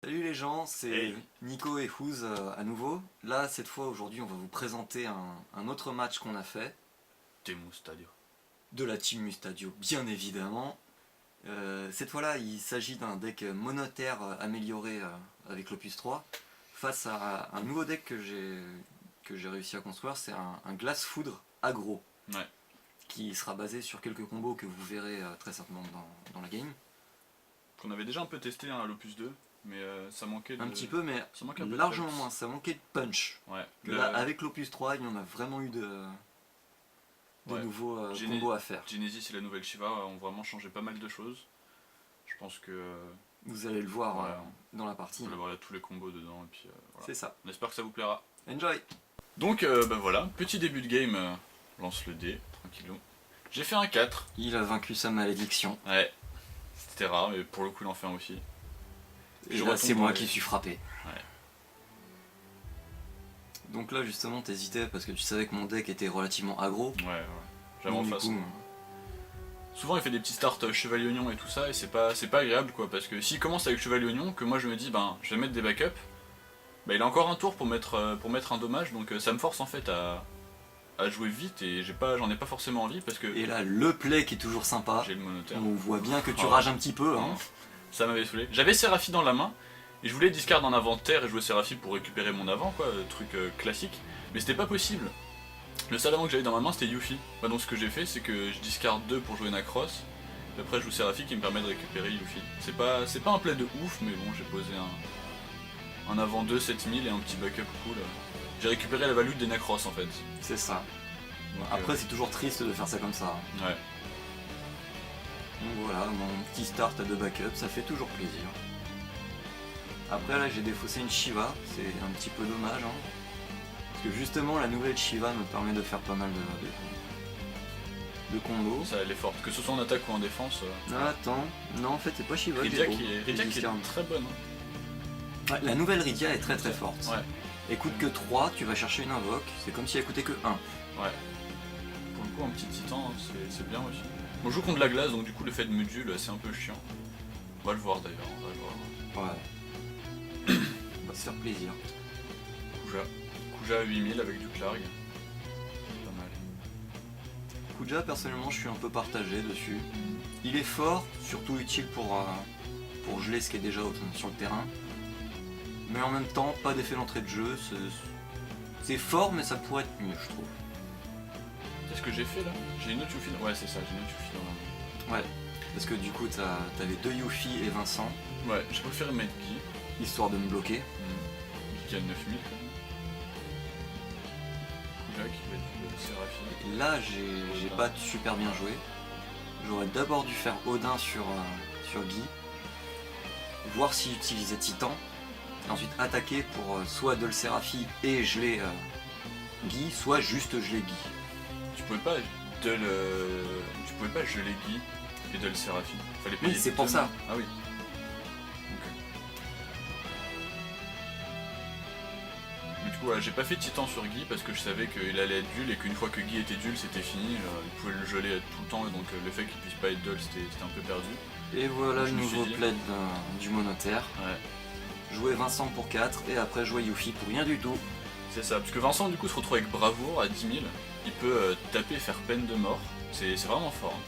Salut les gens, c'est Hey. Nico et Fouz à nouveau. Là, cette fois, aujourd'hui, on va vous présenter un autre match qu'on a fait Temu Stadio. de la Team Mustadio, bien évidemment. Cette fois-là, il s'agit d'un deck monotaire amélioré avec l'Opus 3 face à un nouveau deck que j'ai réussi à construire. C'est un Glace Foudre aggro Ouais. qui sera basé sur quelques combos que vous verrez très certainement dans la game. Qu'on avait déjà un peu testé à l'Opus 2, mais ça manquait de... Un petit peu, mais ça manquait un peu de largement punch. moins. Ça manquait de punch. Ouais. Là, avec l'Opus 3, il y en a vraiment eu de Ouais. nouveaux Gene- combos à faire. Genesis et la nouvelle Shiva ont vraiment changé pas mal de choses. Je pense que Vous allez le voir Ouais. dans la partie. on va avoir là tous les combos dedans et puis voilà. C'est ça. On espère que ça vous plaira. Enjoy! Donc voilà, petit début de game, lance le dé, tranquillou. J'ai fait un 4, Il a vaincu sa malédiction. ouais, c'était rare, mais pour le coup il en fait un aussi. Et je là, retombe c'est moi dans les- qui suis frappé. Ouais. Donc là, justement, t'hésitais parce que tu savais que mon deck était relativement aggro. Ouais. J'avais en Donc, du face. coup, Souvent il fait des petits starts chevalier oignon et tout ça et c'est pas agréable quoi parce que s'il commence avec chevalier oignon que moi je me dis ben je vais mettre des backups, bah il a encore un tour pour mettre un dommage donc ça me force en fait à jouer vite et j'en ai pas forcément envie parce que Et là, le play qui est toujours sympa. j'ai le monotaire. On voit bien que tu Oh. rages un petit peu. Hein. Ça m'avait saoulé. J'avais Seraphie dans la main et je voulais discard en inventaire et jouer Seraphie pour récupérer mon avant quoi, truc classique, mais c'était pas possible. Le seul avant que j'avais dans ma main c'était Yuffie. Bah, donc ce que j'ai fait c'est que je discard 2 pour jouer Nacros. Et après je joue Seraphie qui me permet de récupérer Yuffie. C'est pas un play de ouf mais bon j'ai posé un avant 2 7000 et un petit backup cool. J'ai récupéré la value des Nacros en fait. C'est ça. Donc, Après, c'est toujours triste de faire ça comme ça. ouais. Donc voilà, mon petit start à 2 backups, ça fait toujours plaisir. Après là, j'ai défaussé une Shiva, c'est un petit peu dommage. Hein. Parce que justement, la nouvelle Shiva me permet de faire pas mal de combos. Ça elle est forte. Que ce soit en attaque ou en défense. Ah, attends, non en fait c'est pas Shiva Rydia est qui beau. est, Rydia qui est Discard. très bonne. Hein. Ouais, la nouvelle Rydia est très forte. Ouais. Elle coûte que 3, tu vas chercher une invoque, c'est comme si elle coûtait que 1. Ouais. Pour le coup, un petit titan, c'est bien aussi. On joue contre la glace, donc du coup, le fait de module, c'est un peu chiant. On va le voir d'ailleurs, on va le voir. Ouais. On va se faire plaisir. Kuja à 8000 avec du Klarg. Pas mal. Kuja, personnellement, je suis un peu partagé dessus. Il est fort, surtout utile pour geler ce qui est déjà sur le terrain. Mais en même temps, pas d'effet d'entrée de jeu. C'est fort, mais ça pourrait être mieux, je trouve. Qu'est-ce que j'ai fait là? J'ai une autre Yuffie. Ouais, c'est ça, j'ai une autre Yuffie dans la Ouais. Parce que du coup, t'avais 2 Yuffie et Vincent, main. Ouais, j'ai préféré mettre Guy. histoire de me bloquer. Guy qui a 9000 quand même. Kuja qui va être du Seraphie. Là, j'ai pas super bien joué. J'aurais d'abord dû faire Odin sur Guy, voir s'il utilisait Titan, et ensuite attaquer pour soit Dol Seraphie et geler Guy, soit juste geler Guy. Tu pouvais pas geler Guy et de le Seraphie. Fallait payer Oui, c'est deux pour ça. mains. Ah oui. Ok. Mais du coup, voilà, j'ai pas fait Titan sur Guy parce que je savais qu'il allait être duel et qu'une fois que Guy était duel, c'était fini. Il pouvait le geler tout le temps et donc le fait qu'il puisse pas être duel, c'était un peu perdu. Et voilà Je le me suis nouveau dit- plaid du monotaire. Ouais. Jouer Vincent pour 4 et après jouer Yuffie pour rien du tout. C'est ça, parce que Vincent du coup se retrouve avec Bravoure à 10 000. Il peut taper et faire peine de mort. C'est vraiment fort. Hein.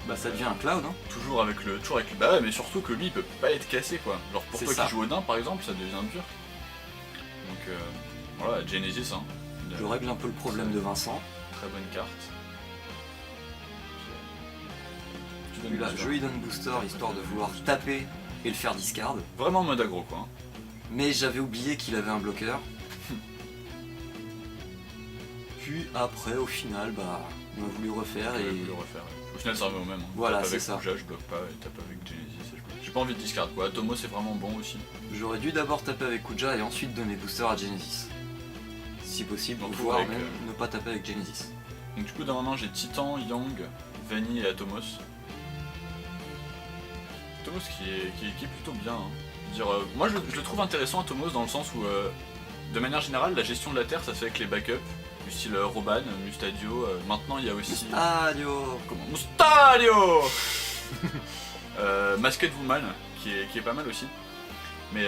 Bah ça devient un cloud hein. Toujours avec le. Bah ouais, mais surtout que lui il peut pas être cassé quoi. Genre pour C'est toi ça. qui joues Odin par exemple, ça devient dur. Donc voilà, Genesis hein. Je règle un peu le problème de Vincent. Très bonne carte. Tu Puis donnes là, booster. je lui donne booster histoire de vouloir taper et le faire discard. Vraiment en mode aggro quoi. Hein. Mais j'avais oublié qu'il avait un bloqueur. Puis après, au final, bah, on a voulu refaire Je et... vais le refaire. Au final ça revient au même. Hein. Voilà, Tape c'est avec ça. Kuja, je bloque pas, et tape avec Genesis et je bloque. J'ai pas envie de discard quoi. Atomo c'est vraiment bon aussi. J'aurais dû d'abord taper avec Kuja et ensuite donner booster à Genesis. Si possible, Donc, voire avec, même ne pas taper avec Genesis. Donc du coup dans ma main j'ai Titan, Yang, Vanille et Atomos. Atomos qui est plutôt bien. Hein. Je veux dire, moi je le trouve intéressant Atomos dans le sens où de manière générale la gestion de la terre ça se fait avec les backups du style Roban, Mustadio, maintenant il y a aussi... Adio. Comment Mustadio Masked Woman qui est pas mal aussi. Mais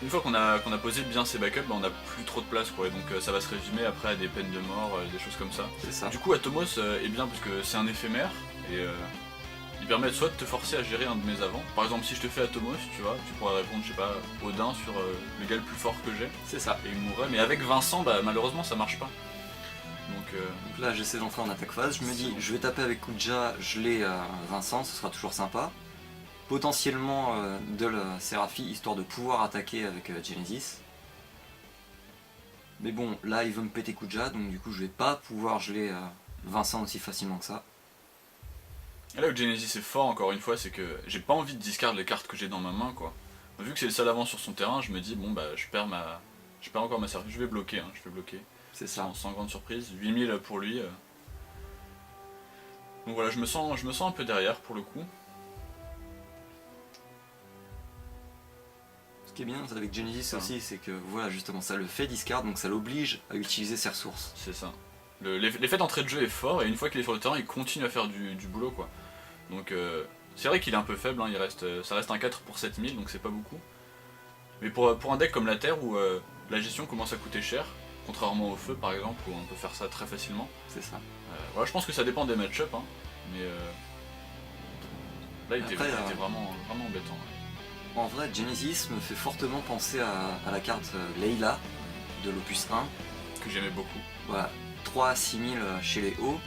une fois qu'on a posé bien ses backups, on n'a plus trop de place quoi, et donc ça va se résumer après à des peines de mort, des choses comme ça. C'est ça. Du coup Atomos est bien parce que c'est un éphémère, et il permet soit de te forcer à gérer un de mes avants. Par exemple si je te fais Atomos, tu vois, tu pourrais répondre, je sais pas, Odin sur le gars le plus fort que j'ai, C'est ça. et il mourrait, mais avec Vincent, bah malheureusement ça marche pas. Donc Donc là, j'essaie d'entrer en attaque phase. Je me dis, je vais taper avec Kuja, je l'ai Vincent, ce sera toujours sympa. Potentiellement de la Seraphie, histoire de pouvoir attaquer avec Genesis. Mais bon, là, il veut me péter Kuja, donc du coup, je vais pas pouvoir geler Vincent aussi facilement que ça. et là où Genesis est fort encore une fois, c'est que j'ai pas envie de discard les cartes que j'ai dans ma main quoi. Vu que c'est le seul avant sur son terrain, je me dis bon bah je perds encore ma Seraphie, je vais bloquer, je vais bloquer. C'est ça. Sans grande surprise, 8000 pour lui. Donc voilà, je me sens un peu derrière pour le coup. Ce qui est bien avec Genesis Ça. aussi, c'est que voilà, justement, ça le fait discard, donc ça l'oblige à utiliser ses ressources. C'est ça. L'effet d'entrée de jeu est fort et une fois qu'il est sur le terrain, il continue à faire du boulot quoi. Donc c'est vrai qu'il est un peu faible, ça reste un 4 pour 7000 donc c'est pas beaucoup. Mais pour un deck comme la Terre où la gestion commence à coûter cher, contrairement au feu par exemple où on peut faire ça très facilement. C'est ça. Voilà, je pense que ça dépend des match-up, mais là il était Après, vraiment embêtant. En vrai, Genesis me fait fortement penser à la carte Leila de l'Opus 1. Que j'aimais beaucoup. Voilà, 3 à 6000 chez les hauts,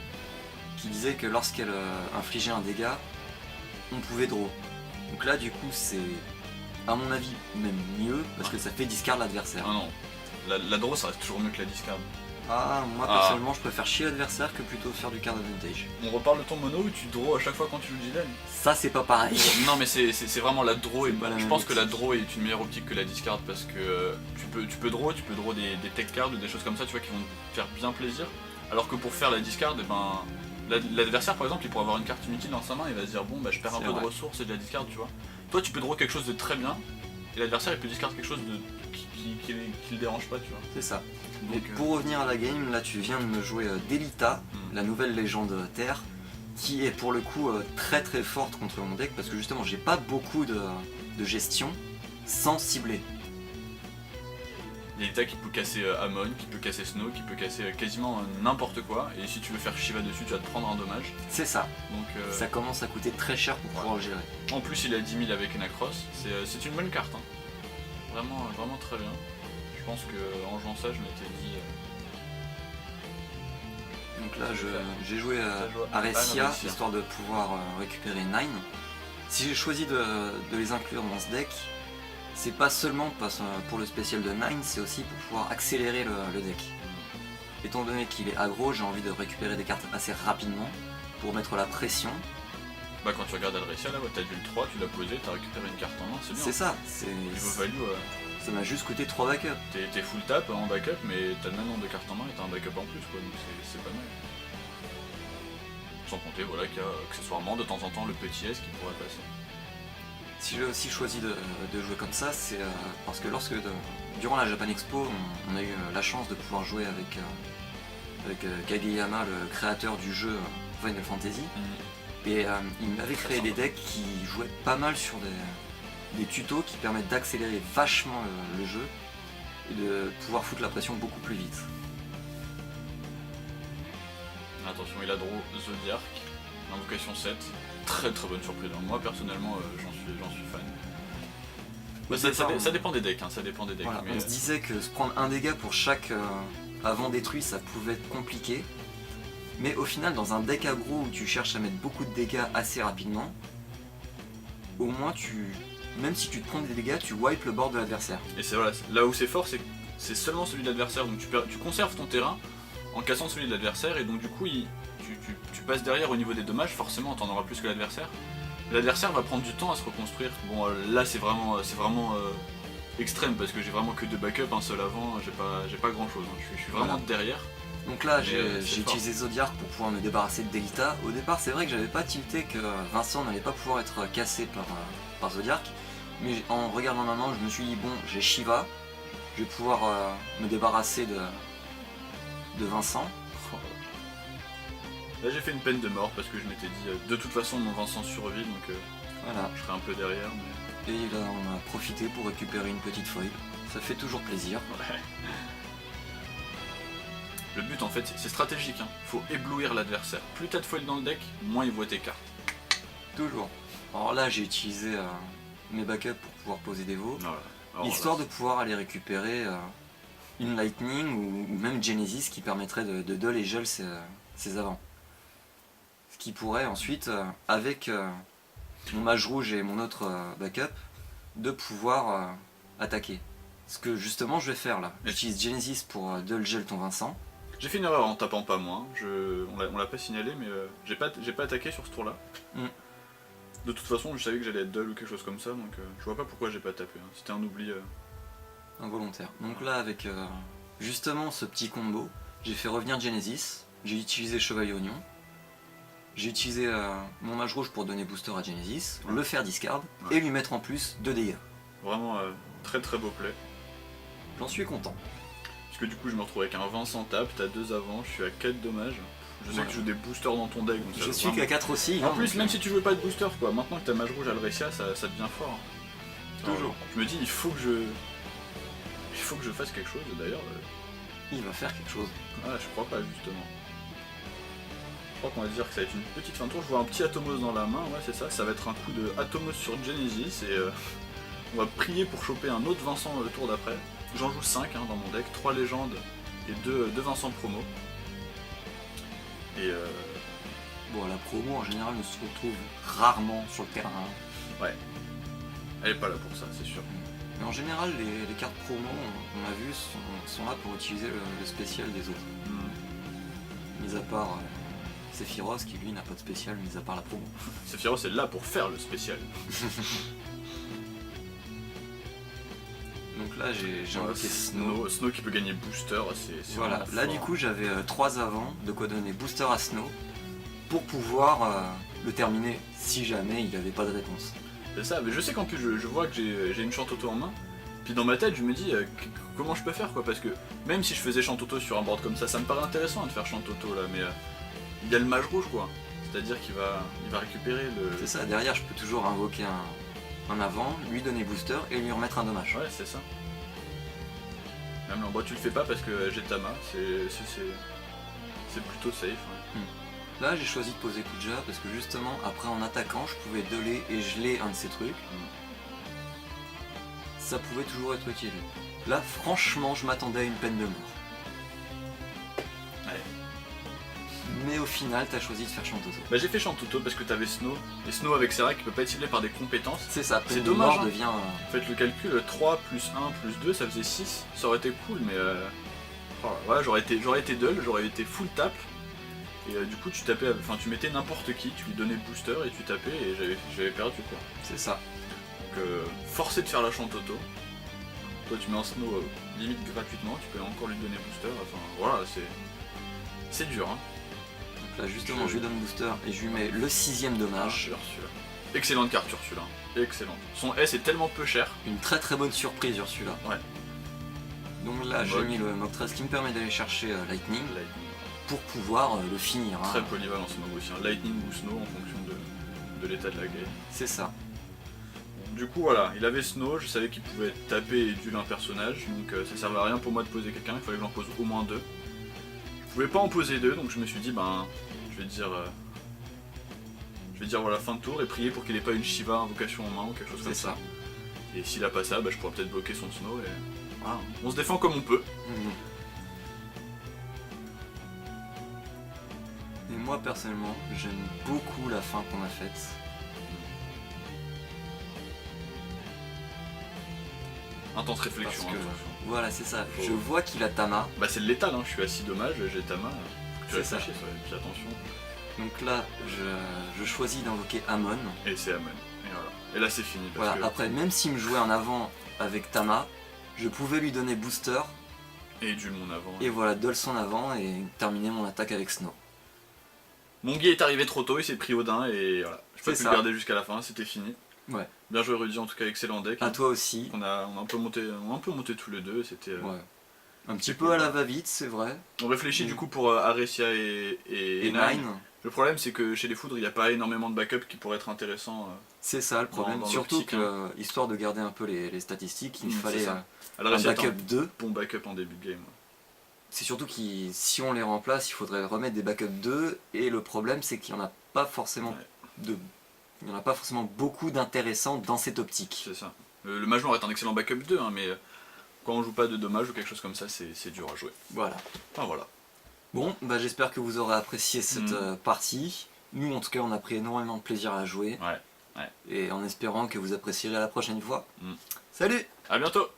qui disait que lorsqu'elle infligeait un dégât, on pouvait draw. Donc là, du coup, c'est à mon avis même mieux, parce que ça fait discard l'adversaire. Ah non, la draw ça reste toujours mieux que la discard. Ah, moi personnellement, je préfère chier l'adversaire que plutôt faire du card advantage. On reparle de ton mono où tu draw à chaque fois quand tu joues Dylan. Ça, c'est pas pareil. Non mais c'est vraiment la draw, et C'est pas la je même pense que la optique. draw est une meilleure optique que la discard parce que tu peux draw des tech cards ou des choses comme ça tu vois qui vont te faire bien plaisir. Alors que pour faire la discard, eh ben, l'adversaire par exemple il pourrait avoir une carte inutile dans sa main, il va se dire bon bah je perds un C'est peu de vrai. ressources et de la discard tu vois. Toi tu peux draw quelque chose de très bien et l'adversaire il peut discard quelque chose qui le dérange pas tu vois. C'est ça. Donc, Et pour revenir à la game, là tu viens de me jouer Delita, la nouvelle légende Terre, qui est pour le coup très très forte contre mon deck, parce que justement j'ai pas beaucoup de gestion sans cibler. il y a des tas qui peut casser Amon, qui peut casser Snow, qui peut casser quasiment n'importe quoi, et si tu veux faire Shiva dessus, tu vas te prendre un dommage. C'est ça. Donc, Ça commence à coûter très cher pour pouvoir le gérer. en plus, il a 10 000 avec Enacross, c'est une bonne carte. Vraiment très bien. Je pense qu'en jouant ça, je m'étais dit. Donc là j'ai joué T'as joué Arecia, Arecia. histoire de pouvoir récupérer Nine. Si j'ai choisi de les inclure dans ce deck, c'est pas seulement pour le spécial de Nine, c'est aussi pour pouvoir accélérer le deck. Étant donné qu'il est aggro, j'ai envie de récupérer des cartes assez rapidement pour mettre la pression. Bah, quand tu regardes Adressia, là, ouais, t'as vu le 3, tu l'as posé, t'as récupéré une carte en main, c'est bien. C'est ça, Niveau value, ça m'a juste coûté 3 backups. t'es full tap en backup, mais t'as le même nombre de cartes en main et t'as un backup en plus, quoi, donc c'est pas mal. Sans compter, voilà, qu'il y a accessoirement de temps en temps le petit S qui pourrait passer. Si j'ai aussi choisi de jouer comme ça, c'est parce que durant la Japan Expo, on a eu la chance de pouvoir jouer avec Kageyama, le créateur du jeu Final Fantasy. Et il m'avait Très créé des sympa. decks qui jouaient pas mal sur des tutos qui permettent d'accélérer vachement le jeu et de pouvoir foutre la pression beaucoup plus vite. Attention, il a draw Zodiac, invocation 7, très très bonne surprise. Moi personnellement, j'en suis fan. Bah, ça dépend des decks, ça dépend des decks. Voilà, Mais, on se disait que se prendre un dégât pour chaque avant détruit, ça pouvait être compliqué. Mais au final, dans un deck aggro où tu cherches à mettre beaucoup de dégâts assez rapidement, au moins même si tu te prends des dégâts, tu wipes le bord de l'adversaire. et c'est voilà, là où c'est fort, c'est que c'est seulement celui de l'adversaire, donc tu conserves ton terrain en cassant celui de l'adversaire, et donc du coup tu passes derrière au niveau des dommages, forcément t'en auras plus que l'adversaire. L'adversaire va prendre du temps à se reconstruire. Bon là c'est vraiment extrême parce que j'ai vraiment que deux backups, un seul avant, j'ai pas grand chose, je suis vraiment Voilà. derrière. Donc là, Mais, j'ai c'est utilisé Zodiac pour pouvoir me débarrasser de Delita. Au départ, c'est vrai que j'avais pas tilté que Vincent n'allait pas pouvoir être cassé par Zodiac. Mais en regardant ma main, je me suis dit, bon, j'ai Shiva. Je vais pouvoir me débarrasser de Vincent. Là j'ai fait une peine de mort parce que je m'étais dit de toute façon mon Vincent survit, donc Voilà. je serai un peu derrière. Mais... Et là on a profité pour récupérer une petite foil. Ça fait toujours plaisir. Ouais. Le but en fait c'est stratégique, hein. Faut éblouir l'adversaire. Plus t'as de foil dans le deck, moins il voit tes cartes. Toujours. Alors là j'ai utilisé mes backups pour pouvoir poser des veaux. Voilà. Alors, Histoire de pouvoir aller récupérer une Lightning ou même Genesis qui permettrait de dull et gel ses avants. Ce qui pourrait ensuite, avec mon mage rouge et mon autre backup, de pouvoir attaquer. Ce que justement je vais faire là. J'utilise Genesis pour dull gel ton Vincent. J'ai fait une erreur en tapant pas moi, on l'a pas signalé mais j'ai pas attaqué sur ce tour là. De toute façon je savais que j'allais être dull ou quelque chose comme ça donc je vois pas pourquoi j'ai pas tapé, hein. C'était un oubli. Involontaire. Donc là avec justement ce petit combo, j'ai fait revenir Genesis, j'ai utilisé Chevalier Oignon, j'ai utilisé mon mage rouge pour donner booster à Genesis, le faire discard et lui mettre en plus 2 dégâts. Vraiment très très beau play. J'en suis content. Parce que du coup je me retrouve avec un Vincent tape, t'as 2 avant, je suis à 4 dommages. Je sais que tu joues des boosters dans ton deck donc je suis qu'à 4 aussi. En plus même si tu jouais pas de booster quoi, maintenant que t'as mage rouge Alrecia ça devient fort. Toujours. Je me dis il faut que je fasse quelque chose d'ailleurs. Il va faire quelque chose. Ah je crois pas justement. Je crois qu'on va dire que ça va être une petite fin de tour, je vois un petit Atomos dans la main, ouais c'est ça, ça va être un coup de Atomos sur Genesis et on va prier pour choper un autre Vincent le tour d'après. J'en joue 5 dans mon deck, 3 légendes et 2 Vincent promo. Et bon, la promo en général ne se retrouve rarement sur le terrain. Ouais, elle est pas là pour ça, c'est sûr. Mais en général, les cartes promo, on a vu, sont là pour utiliser le spécial des autres. Mis à part Sephiroth qui lui n'a pas de spécial, mis à part la promo. Sephiroth est là pour faire le spécial. Donc là j'ai invoqué Snow. Snow qui peut gagner booster, c'est voilà, là du coup j'avais 3 avant, de quoi donner booster à Snow pour pouvoir le terminer si jamais il n'avait pas de réponse. C'est ça, mais je sais qu'en plus je vois que j'ai une Chantoto en main, puis dans ma tête je me dis comment je peux faire quoi, parce que même si je faisais Chantoto sur un board comme ça me paraît intéressant de faire Chantoto là, mais il y a le mage rouge quoi, c'est-à-dire qu'il va récupérer le... C'est ça, derrière je peux toujours invoquer un avant, lui donner booster et lui remettre un dommage. Ouais c'est ça. Même là, bon, tu le fais pas parce que j'ai Tama, c'est plutôt safe. Ouais. Là j'ai choisi de poser Kuja parce que justement après en attaquant je pouvais doller et geler un de ces trucs. Ça pouvait toujours être utile. Là franchement je m'attendais à une peine de mort. Ouais. Mais au final t'as choisi de faire Chantoto. Bah j'ai fait Chantoto parce que t'avais Snow, et Snow avec Serra qui peut pas être ciblé par des compétences. C'est ça, c'est dommage. Hein. Devient, faites le calcul, 3 plus 1 plus 2 ça faisait 6, ça aurait été cool mais voilà, j'aurais été dull, j'aurais été full tap. Et du coup tu tapais, enfin tu mettais n'importe qui, tu lui donnais booster et tu tapais et j'avais perdu quoi. C'est ça. Donc forcé de faire la Chantoto. Toi tu mets un Snow limite gratuitement, tu peux encore lui donner booster, enfin voilà c'est dur hein. Donc là justement je lui donne booster et je lui mets le 6ème dommage. Ursula. Excellente carte Ursula, excellente. Son S est tellement peu cher. Une très très bonne surprise Ursula. Ouais. Donc là j'ai mis le Mock 13 qui me permet d'aller chercher Lightning. Pour pouvoir le finir. Très polyvalent ce mob aussi, Lightning ou Snow en fonction de l'état de la game. C'est ça. Du coup voilà, il avait Snow, je savais qu'il pouvait taper et duel un personnage, donc ça servait à rien pour moi de poser quelqu'un, il fallait que j'en pose au moins 2. Je pouvais pas en poser 2, donc je me suis dit je vais dire voilà fin de tour et prier pour qu'il ait pas une Shiva invocation en main ou quelque chose comme ça. Et s'il a pas ça, je pourrais peut-être bloquer son Snow et voilà. On se défend comme on peut. Et moi personnellement, j'aime beaucoup la fin qu'on a faite. Intense réflexion. Parce que, voilà, c'est ça. Je vois qu'il a Tama. C'est le létal, hein. Je suis à 6 dommages, j'ai Tama. Tu vas sacher, puis attention. Donc là, je choisis d'invoquer Amon. Et c'est Amon. Et voilà. Et là c'est fini. Voilà, après, même s'il me jouait en avant avec Tama, je pouvais lui donner booster. Et duel mon avant. Et voilà, duel son avant et terminer mon attaque avec Snow. Mon guy est arrivé trop tôt, il s'est pris Odin et voilà. Je peux plus le garder jusqu'à la fin, c'était fini. Ouais. Bien joué Rudy, en tout cas excellent deck. À toi aussi. On a un peu monté tous les deux, c'était... Ouais. Un petit peu à la va-vite, c'est vrai. On réfléchit du coup pour Arecia et Nine. Le problème c'est que chez les foudres il n'y a pas énormément de backup qui pourraient être intéressants. C'est ça le problème, dans surtout l'optique, que, histoire de garder un peu les statistiques, il C'est fallait ça. À un l'adresse, backup 2. bon backup en début de game. C'est surtout que si on les remplace, il faudrait remettre des backups 2, et le problème c'est qu'il n'y en a pas forcément Ouais. il n'y en a pas forcément beaucoup d'intéressants dans cette optique. C'est ça. Le mage noir est un excellent backup 2, hein, mais quand on joue pas de dommages ou quelque chose comme ça, c'est dur à jouer. Voilà. Enfin voilà. Bon, bah j'espère que vous aurez apprécié cette partie. Nous en tout cas on a pris énormément de plaisir à jouer. Ouais. Et en espérant que vous apprécierez la prochaine fois. Mm. Salut! À bientôt!